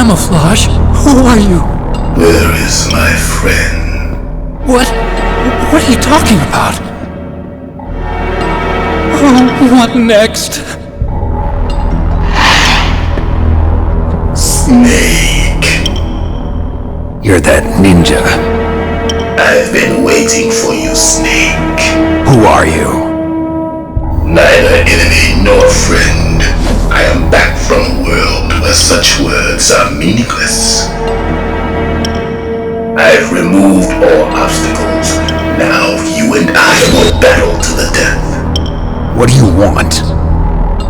camouflage. Who are you? Where is my friend? What are you talking about? Oh, what next? Snake. You're that ninja. I've been waiting for you, Snake. Who are you? Neither enemy nor friend. I am back from a world where such words are meaningless. I've removed all obstacles. Now you and I will battle to the death. What do you want?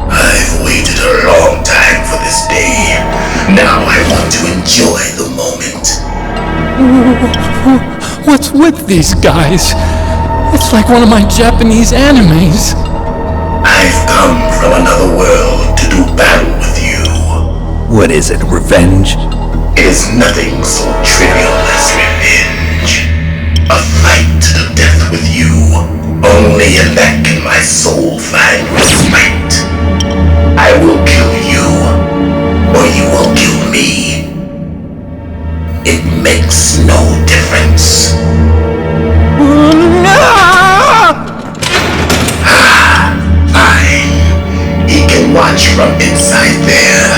I've waited a long time for this day. Now I want to enjoy the moment. What's with these guys? It's like one of my Japanese animes. I've come from another world to do battle with you. What is it, revenge? It is nothing so trivial as revenge. A fight to the death with you. Only in that can my soul find respite. I will kill you, or you will kill me. It makes no difference. Fine. He can watch from inside there.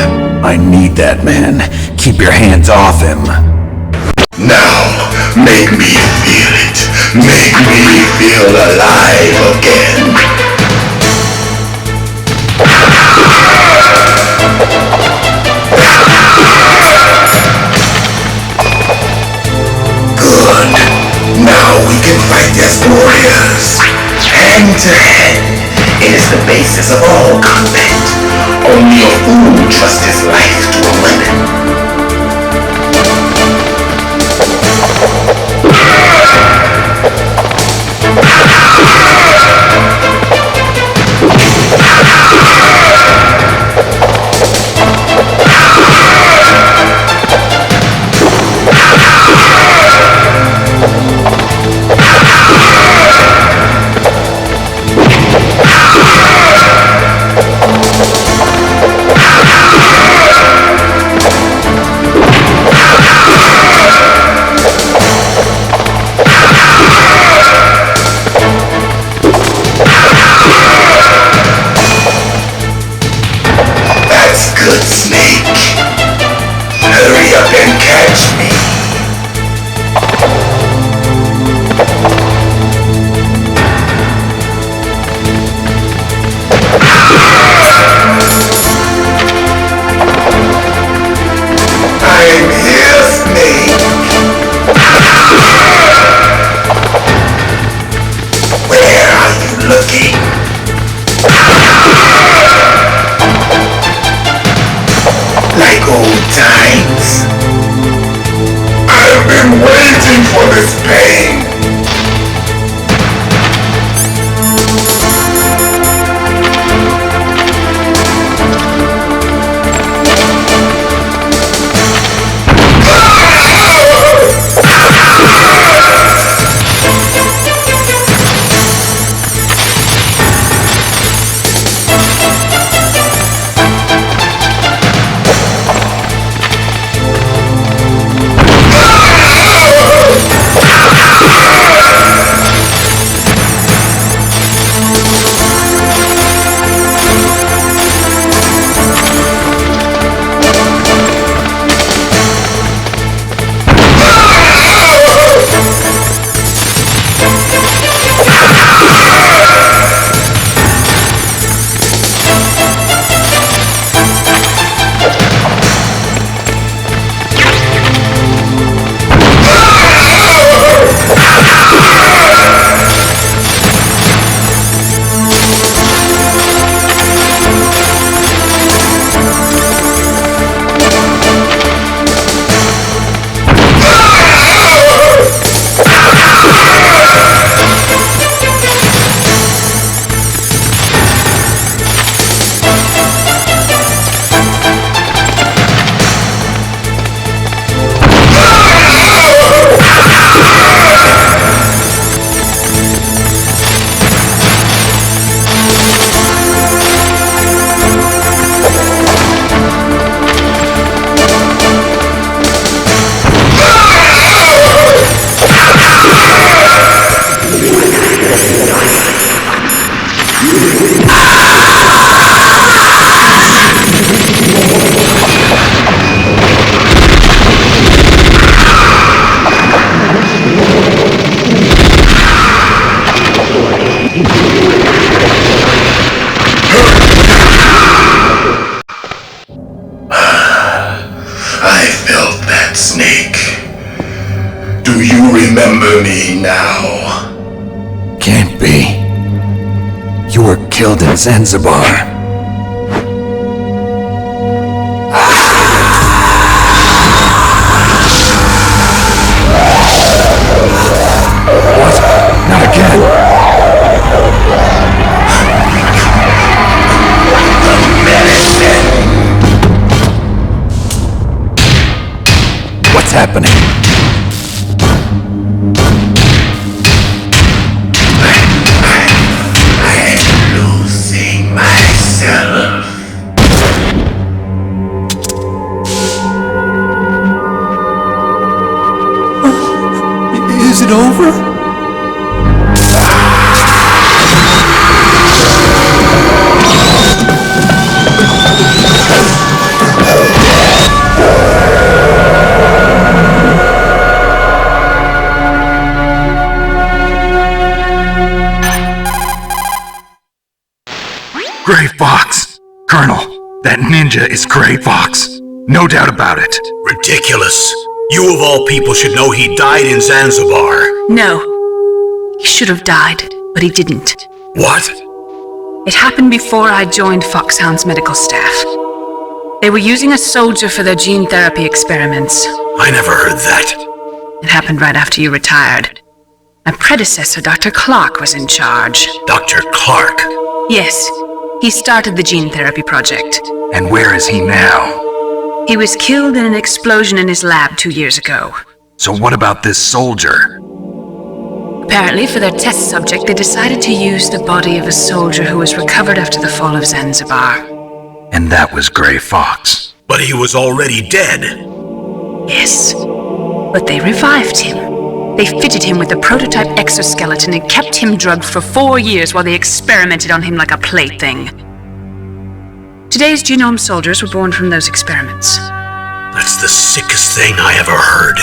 I need that man. Keep your hands off him. Now, make me feel it. Make me feel alive again. Good. Now we can fight as warriors. Hand to hand. It is the basis of all combat. Only a fool trusts his life to a weapon. Good, Snake. Hurry up and catch me. I'm here, Snake. Where are you looking? Like old times. I've been waiting for this pain. remember me now? Can't be. You were killed in Zanzibar. What? Not again. What's happening? I'm losing myself. Is it over? Gray Fox! Colonel, that ninja is Gray Fox. No doubt about it. Ridiculous. You of all people should know he died in Zanzibar. No. He should have died, but he didn't. What? It happened before I joined Foxhound's medical staff. They were using a soldier for their gene therapy experiments. I never heard that. It happened right after you retired. My predecessor, Dr. Clark, was in charge. Dr. Clark? Yes, he started the gene therapy project. And where is he now? He was killed in an explosion in his lab 2 years ago. So what about this soldier? Apparently, for their test subject, they decided to use the body of a soldier who was recovered after the fall of Zanzibar. And that was Gray Fox. But he was already dead. Yes, but they revived him. They fitted him with a prototype exoskeleton and kept him drugged for 4 years while they experimented on him like a plaything. Today's genome soldiers were born from those experiments. That's the sickest thing I ever heard.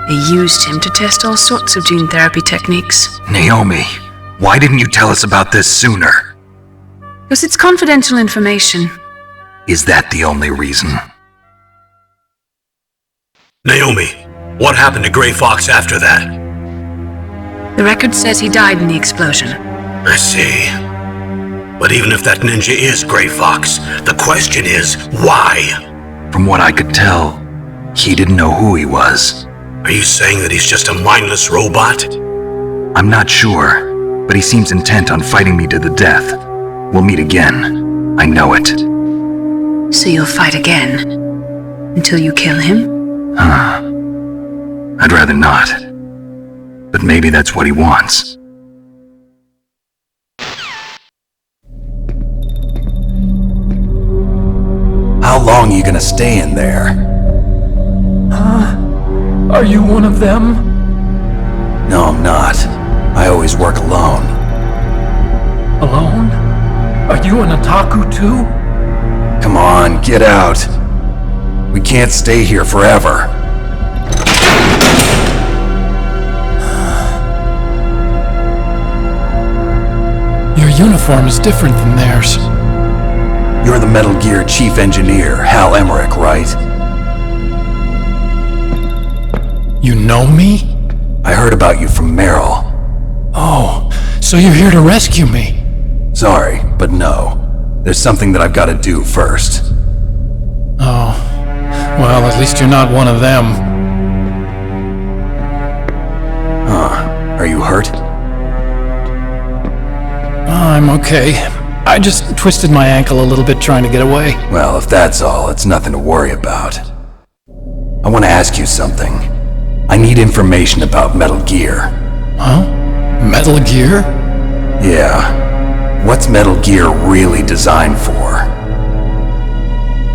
They used him to test all sorts of gene therapy techniques. Naomi, why didn't you tell us about this sooner? Because it's confidential information. Is that the only reason? Naomi, what happened to Gray Fox after that? The record says he died in the explosion. I see. But even if that ninja is Gray Fox, the question is, why? From what I could tell, he didn't know who he was. Are you saying that he's just a mindless robot? I'm not sure, but he seems intent on fighting me to the death. We'll meet again. I know it. So you'll fight again? Until you kill him? I'd rather not. But maybe that's what he wants. How long are you gonna stay in there? Are you one of them? No, I'm not. I always work alone. Alone? Are you an otaku too? Come on, get out. We can't stay here forever. Your uniform is different than theirs. You're the Metal Gear Chief Engineer, Hal Emmerich, right? You know me? I heard about you from Meryl. Oh, so you're here to rescue me? Sorry, but no. There's something that I've got to do first. Oh, well, at least you're not one of them. Are you hurt? I'm okay. I just twisted my ankle a little bit trying to get away. Well, if that's all, it's nothing to worry about. I want to ask you something. I need information about Metal Gear. Huh? Metal Gear? Yeah. What's Metal Gear really designed for?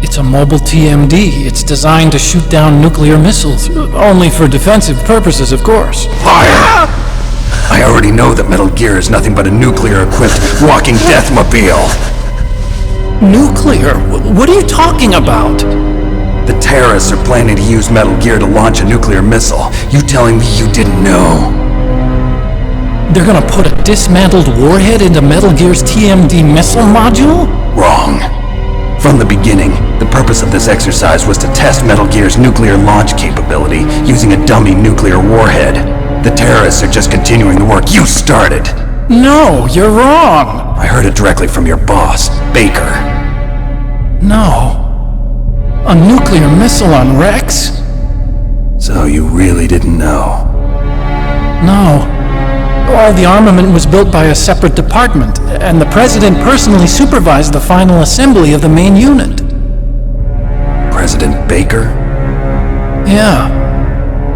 It's a mobile TMD. It's designed to shoot down nuclear missiles. Only for defensive purposes, of course. Fire! I already know that Metal Gear is nothing but a nuclear-equipped walking deathmobile. Nuclear? What are you talking about? The terrorists are planning to use Metal Gear to launch a nuclear missile. You telling me you didn't know? They're gonna put a dismantled warhead into Metal Gear's TMD missile module? Wrong. From the beginning, the purpose of this exercise was to test Metal Gear's nuclear launch capability using a dummy nuclear warhead. The terrorists are just continuing the work you started. No, you're wrong. I heard it directly from your boss, Baker. No. A nuclear missile on Rex? So you really didn't know? No. All the armament was built by a separate department, and the President personally supervised the final assembly of the main unit. President Baker? Yeah.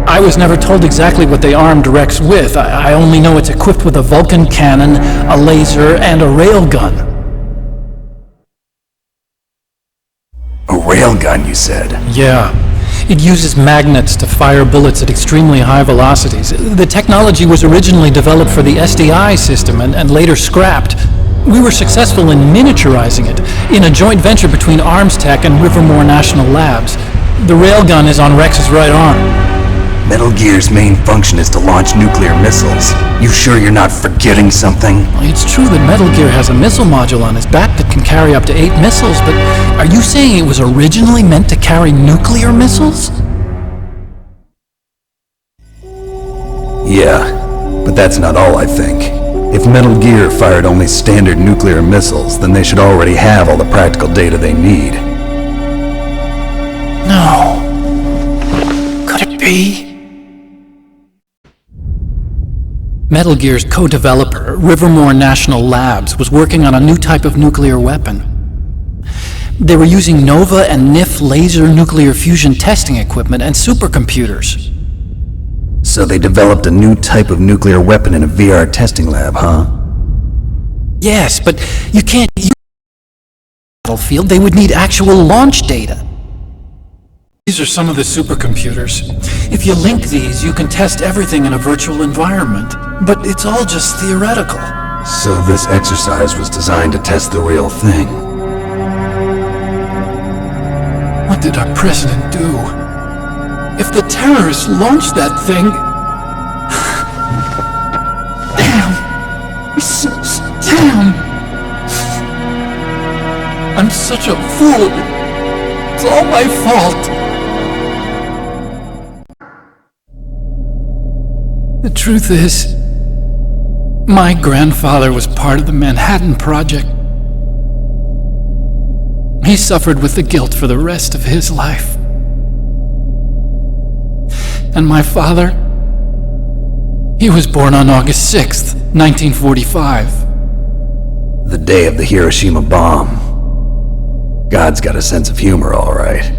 I was never told exactly what they armed Rex with. I only know it's equipped with a Vulcan cannon, a laser, and a railgun. A railgun, you said? Yeah. It uses magnets to fire bullets at extremely high velocities. The technology was originally developed for the SDI system and later scrapped. We were successful in miniaturizing it in a joint venture between Arms Tech and Rivermore National Labs. The railgun is on Rex's right arm. Metal Gear's main function is to launch nuclear missiles. You sure you're not forgetting something? It's true that Metal Gear has a missile module on his back that can carry up to 8 missiles, but are you saying it was originally meant to carry nuclear missiles? Yeah, but that's not all I think. If Metal Gear fired only standard nuclear missiles, then they should already have all the practical data they need. No. Could it be? Metal Gear's co-developer, Rivermore National Labs, was working on a new type of nuclear weapon. They were using NOVA and NIF laser nuclear fusion testing equipment and supercomputers. So they developed a new type of nuclear weapon in a VR testing lab, huh? Yes, but you can't use the battlefield. They would need actual launch data. These are some of the supercomputers. If you link these, you can test everything in a virtual environment. But it's all just theoretical. So this exercise was designed to test the real thing. What did our president do? If the terrorists launched that thing... Damn! I'm such a fool. It's all my fault. The truth is, my grandfather was part of the Manhattan Project. He suffered with the guilt for the rest of his life. And my father, he was born on August 6th, 1945. The day of the Hiroshima bomb. God's got a sense of humor, all right.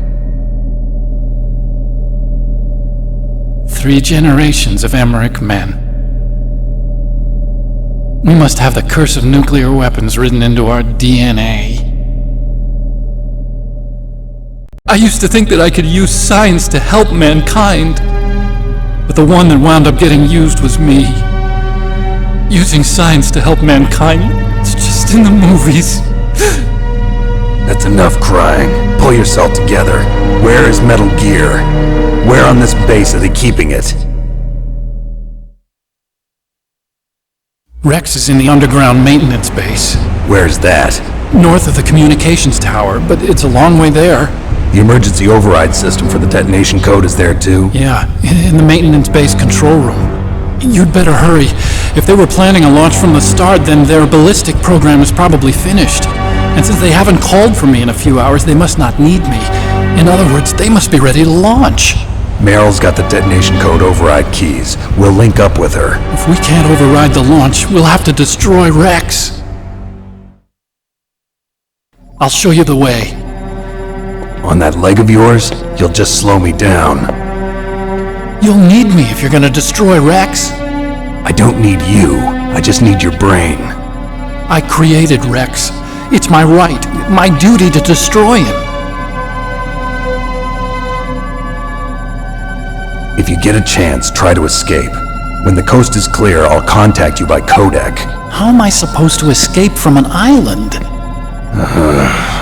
3 generations of Emmerich men. We must have the curse of nuclear weapons written into our DNA. I used to think that I could use science to help mankind, but the one that wound up getting used was me. Using science to help mankind, it's just in the movies. That's enough crying. Pull yourself together. Where is Metal Gear? Where on this base are they keeping it? Rex is in the underground maintenance base, Where's that? north of the communications tower, but it's a long way there. The emergency override system for the detonation code is there too? Yeah, in the maintenance base control room. You'd better hurry. If they were planning a launch from the start, then their ballistic program is probably finished. And since they haven't called for me in a few hours, they must not need me. In other words, they must be ready to launch. Meryl's got the detonation code override keys. We'll link up with her. If we can't override the launch, we'll have to destroy Rex. I'll show you the way. On that leg of yours, you'll just slow me down. You'll need me if you're gonna destroy Rex. I don't need you. I just need your brain. I created Rex. It's my right, my duty to destroy him. If you get a chance, try to escape. When the coast is clear, I'll contact you by codec. How am I supposed to escape from an island?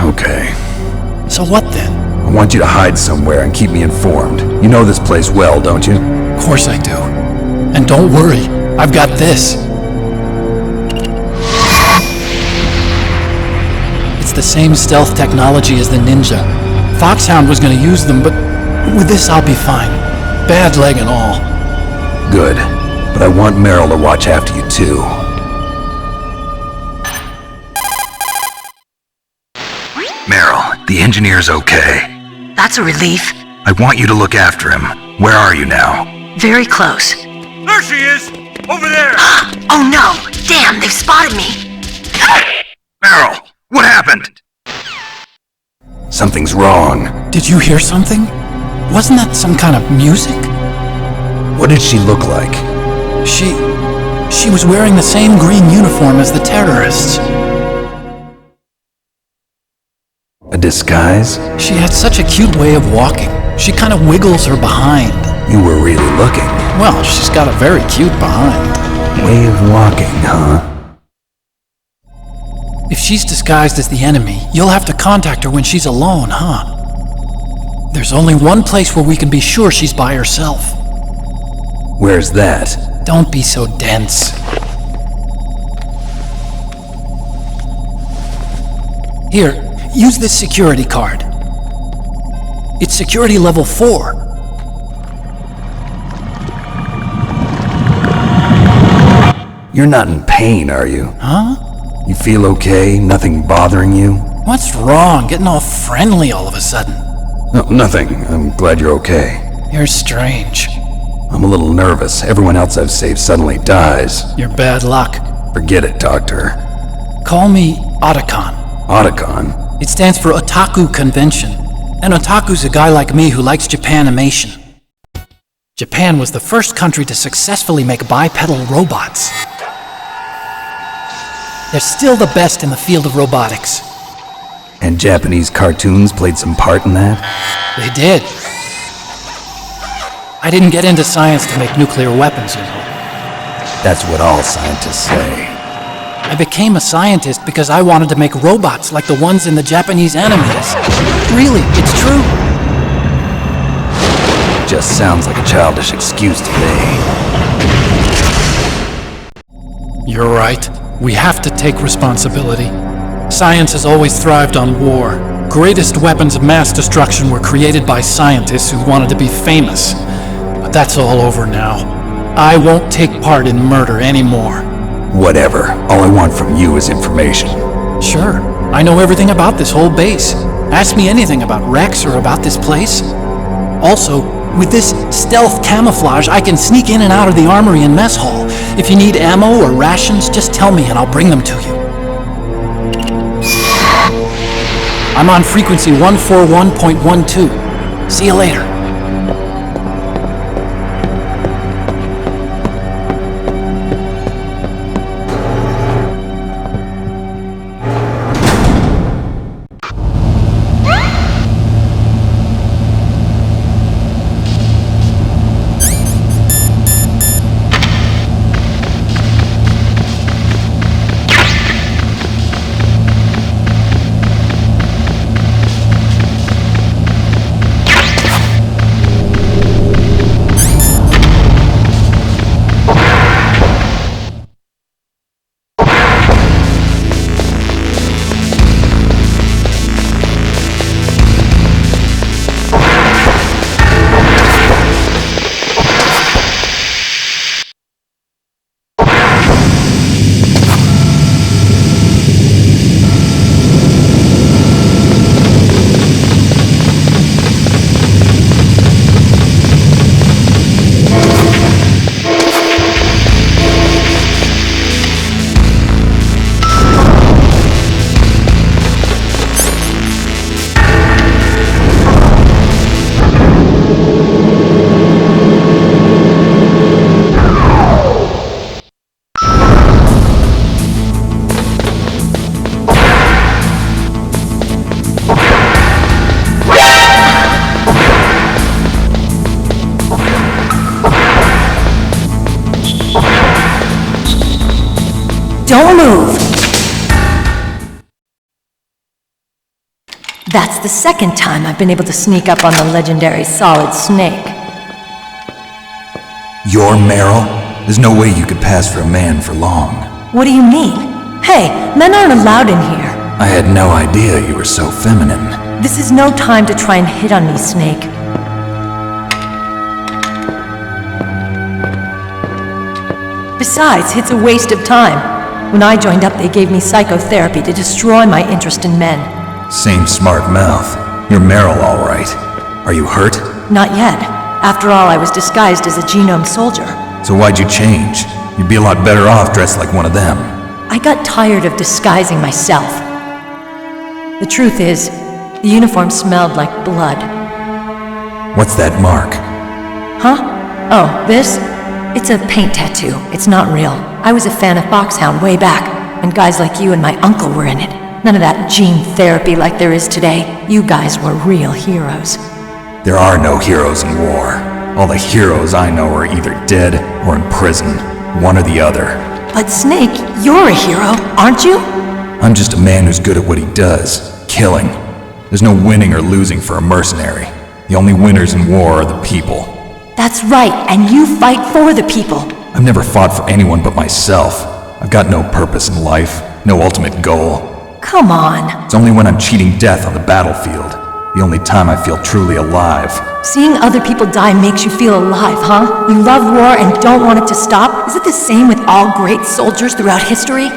Okay. So what then? I want you to hide somewhere and keep me informed. You know this place well, don't you? Of course I do. And don't worry, I've got this. It's the same stealth technology as the Ninja. Foxhound was gonna use them, but with this I'll be fine. Bad leg and all. Good. But I want Meryl to watch after you too. Meryl, the engineer's okay. That's a relief. I want you to look after him. Where are you now? Very close. There she is! Over there! Oh no! Damn, they've spotted me! Meryl, what happened? Something's wrong. Did you hear something? Wasn't that some kind of music? What did she look like? She was wearing the same green uniform as the terrorists. A disguise? She had such a cute way of walking. She kind of wiggles her behind. You were really looking. Well, she's got a very cute behind. Way of walking, huh? If she's disguised as the enemy, you'll have to contact her when she's alone, huh? There's only one place where we can be sure she's by herself. Where's that? Don't be so dense. Here, use this security card. It's security level 4. You're not in pain, are you? Huh? You feel okay? Nothing bothering you? What's wrong? Getting all friendly all of a sudden. No, nothing. I'm glad you're okay. You're strange. I'm a little nervous. Everyone else I've saved suddenly dies. You're bad luck. Forget it, Doctor. Call me Otacon. Otacon? It stands for Otaku Convention. An otaku's a guy like me who likes Japanimation. Japan was the first country to successfully make bipedal robots. They're still the best in the field of robotics. And Japanese cartoons played some part in that? They did. I didn't get into science to make nuclear weapons, you know. That's what all scientists say. I became a scientist because I wanted to make robots like the ones in the Japanese animes. Really, it's true. Just sounds like a childish excuse to me. You're right. We have to take responsibility. Science has always thrived on war. Greatest weapons of mass destruction were created by scientists who wanted to be famous. But that's all over now. I won't take part in murder anymore. Whatever. All I want from you is information. Sure. I know everything about this whole base. Ask me anything about Rex or about this place. Also, with this stealth camouflage, I can sneak in and out of the armory and mess hall. If you need ammo or rations, just tell me and I'll bring them to you. I'm on frequency 141.12. See you later. Don't move! That's the second time I've been able to sneak up on the legendary Solid Snake. You're Meryl? There's no way you could pass for a man for long. What do you mean? Hey, men aren't allowed in here. I had no idea you were so feminine. This is no time to try and hit on me, Snake. Besides, it's a waste of time. When I joined up, they gave me psychotherapy to destroy my interest in men. Same smart mouth. You're Meryl, all right. Are you hurt? Not yet. After all, I was disguised as a genome soldier. So why'd you change? You'd be a lot better off dressed like one of them. I got tired of disguising myself. The truth is, the uniform smelled like blood. What's that mark? Huh? Oh, this? It's a paint tattoo. It's not real. I was a fan of Foxhound way back, and guys like you and my uncle were in it. None of that gene therapy like there is today. You guys were real heroes. There are no heroes in war. All the heroes I know are either dead or in prison. One or the other. But Snake, you're a hero, aren't you? I'm just a man who's good at what he does. Killing. There's no winning or losing for a mercenary. The only winners in war are the people. That's right, and you fight for the people. I've never fought for anyone but myself. I've got no purpose in life, no ultimate goal. Come on. It's only when I'm cheating death on the battlefield. The only time I feel truly alive. Seeing other people die makes you feel alive, huh? You love war and don't want it to stop? Is it the same with all great soldiers throughout history?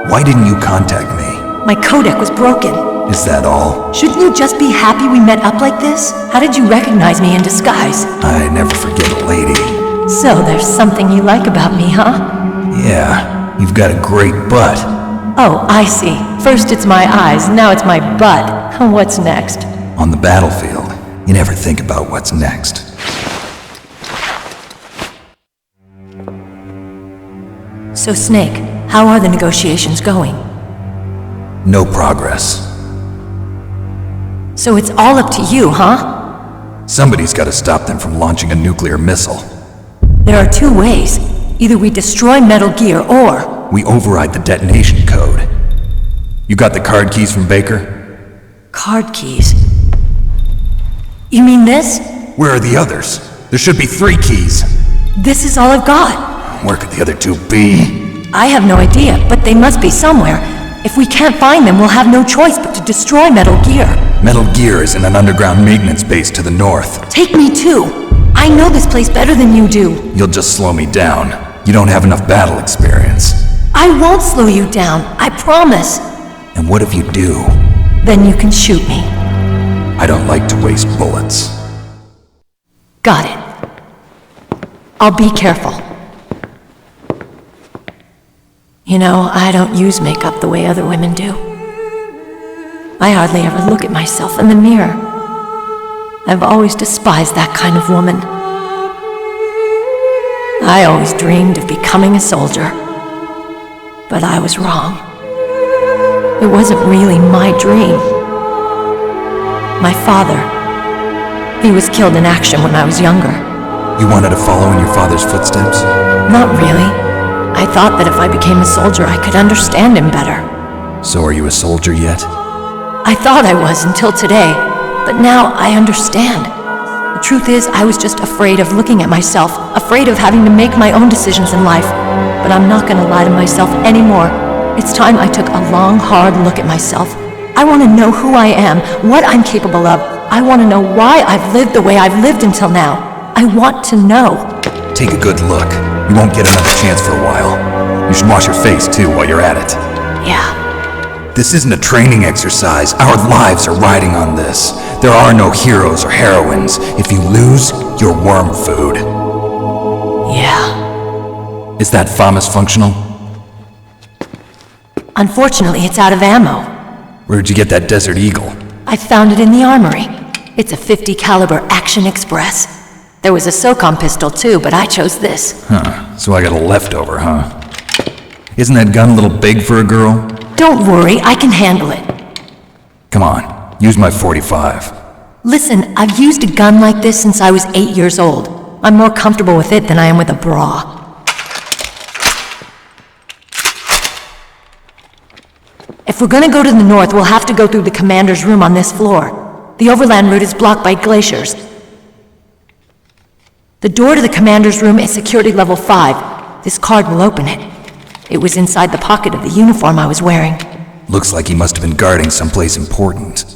Why didn't you contact me? My codec was broken. Is that all? Shouldn't you just be happy we met up like this? How did you recognize me in disguise? I never forget a lady. So there's something you like about me, huh? Yeah, you've got a great butt. Oh, I see. First it's my eyes, now it's my butt. What's next? On the battlefield, you never think about what's next. So Snake, how are the negotiations going? No progress. So it's all up to you, huh? Somebody's got to stop them from launching a nuclear missile. There are two ways. Either we destroy Metal Gear, or... we override the detonation code. You got the card keys from Baker? Card keys? You mean this? Where are the others? There should be 3 keys. This is all I've got. Where could the other 2 be? I have no idea, but they must be somewhere. If we can't find them, we'll have no choice but to destroy Metal Gear. Metal Gear is in an underground maintenance base to the north. Take me too. I know this place better than you do. You'll just slow me down. You don't have enough battle experience. I won't slow you down, I promise. And what if you do? Then you can shoot me. I don't like to waste bullets. Got it. I'll be careful. You know, I don't use makeup the way other women do. I hardly ever look at myself in the mirror. I've always despised that kind of woman. I always dreamed of becoming a soldier. But I was wrong. It wasn't really my dream. My father, he was killed in action when I was younger. You wanted to follow in your father's footsteps? Not really. I thought that if I became a soldier, I could understand him better. So are you a soldier yet? I thought I was until today, but now I understand. The truth is, I was just afraid of looking at myself, afraid of having to make my own decisions in life. But I'm not gonna lie to myself anymore. It's time I took a long, hard look at myself. I want to know who I am, what I'm capable of. I want to know why I've lived the way I've lived until now. I want to know. Take a good look. You won't get another chance for a while. You should wash your face, too, while you're at it. Yeah. This isn't a training exercise. Our lives are riding on this. There are no heroes or heroines. If you lose, you're worm food. Yeah. Is that FAMAS functional? Unfortunately, it's out of ammo. Where'd you get that Desert Eagle? I found it in the armory. It's a .50 caliber Action Express. There was a SOCOM pistol too, but I chose this. Huh, so I got a leftover, huh? Isn't that gun a little big for a girl? Don't worry, I can handle it. Come on, use my .45. Listen, I've used a gun like this since I was 8 years old. I'm more comfortable with it than I am with a bra. If we're gonna go to the north, we'll have to go through the commander's room on this floor. The overland route is blocked by glaciers. The door to the commander's room is security level 5. This card will open it. It was inside the pocket of the uniform I was wearing. Looks like he must have been guarding someplace important.